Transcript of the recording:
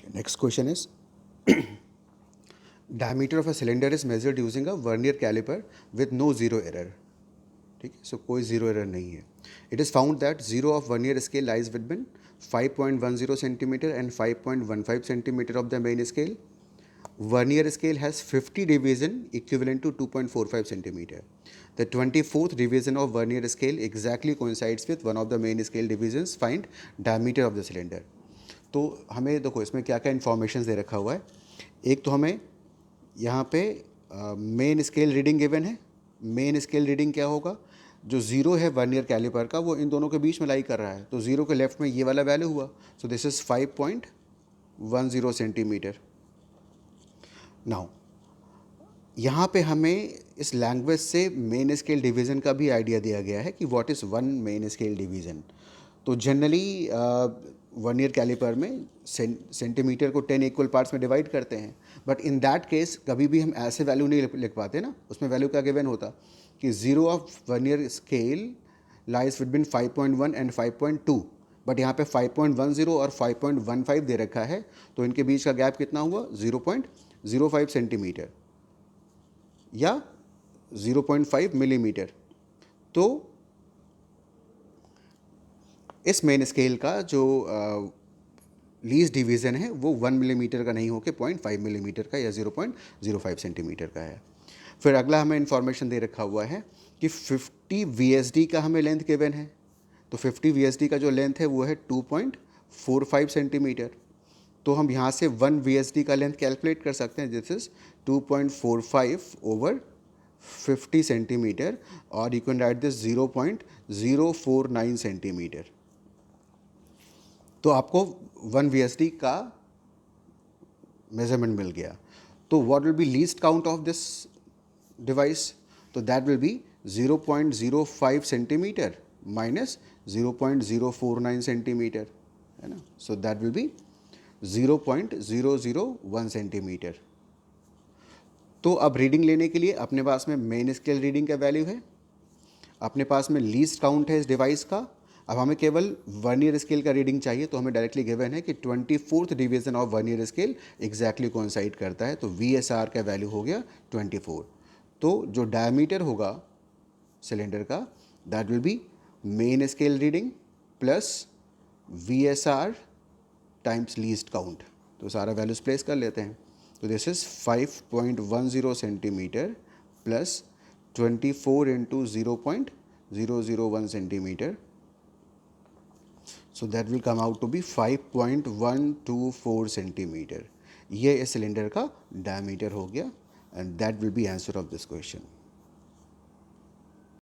Next question is diameter of a cylinder is measured using a vernier caliper with no zero error. ठीक है, सो कोई zero error नहीं है. It is found that zero of vernier scale lies between 5.10 centimetre and 5.15 centimetre of the main scale. Vernier scale has 50 division equivalent to 2.45 centimeter. The 24th division of vernier scale exactly coincides with one of the main scale divisions. Find diameter of the cylinder. तो हमें देखो इसमें क्या क्या information दे रखा हुआ है. एक तो हमें यहाँ पे मेन स्केल रीडिंग गिवन है. मेन स्केल रीडिंग क्या होगा, जो ज़ीरो है वर्नियर कैलिपर का वो इन दोनों के बीच में लाई कर रहा है, तो ज़ीरो के लेफ्ट में ये वाला वैल्यू हुआ. So this is 5.10 centimetre. Now यहाँ पे हमें इस लैंग्वेज से मेन स्केल डिवीज़न का भी आइडिया दिया गया है कि what is one main scale division. तो जनरली वर्नियर कैलिपर में सेंटीमीटर को 10 इक्वल पार्ट्स में डिवाइड करते हैं, बट इन दैट केस कभी भी हम ऐसे वैल्यू नहीं लिख पाते ना. उसमें वैल्यू क्या गिवन होता कि zero of vernier scale lies between 5.1 and 5.2, but यहाँ पे 5.10 और 5.15 दे रखा है, तो इनके बीच का गैप कितना हुआ 0.05 सेंटीमीटर या 0.5 मिलीमीटर. तो इस मेन स्केल का जो लीस्ट डिवीज़न है वो 1 मिलीमीटर का नहीं होकर 0.5 मिलीमीटर का या 0.05 सेंटीमीटर का है. फिर अगला हमें इन्फॉर्मेशन दे रखा हुआ है कि 50 VSD का हमें लेंथ गिवन है. तो 50 VSD का जो लेंथ है वो है 2.45 सेंटीमीटर. तो हम यहाँ से 1 VSD का लेंथ कैलकुलेट कर सकते हैं. दिस इज 2.45 ओवर 50 सेंटीमीटर, और you can write this 0.049 centimetre. तो आपको 1 VSD का मेजरमेंट मिल गया. तो what will be least count of this device, तो that will be 0.05 centimetre minus 0.049 centimetre, है ना. So that will be 0.001 centimetre. तो अब रीडिंग लेने के लिए अपने पास में मेन स्केल रीडिंग का वैल्यू है, अपने पास में लीस्ट काउंट है इस डिवाइस का. अब हमें केवल वर्नियर स्केल का रीडिंग चाहिए, तो हमें डायरेक्टली गिवन है कि 24th division of vernier scale exactly coincide करता है, तो VSR का वैल्यू हो गया 24. तो जो डायमीटर होगा सिलेंडर का that will be main scale reading plus VSR times least count. तो सारा वैल्यूज प्लेस कर लेते हैं. तो this is 5.10 centimetre plus 24 into 0.001 centimetre. So that will come out to be 5.124 centimetre. ये इस सिलेंडर का डायमीटर हो गया, and that will be answer of this question.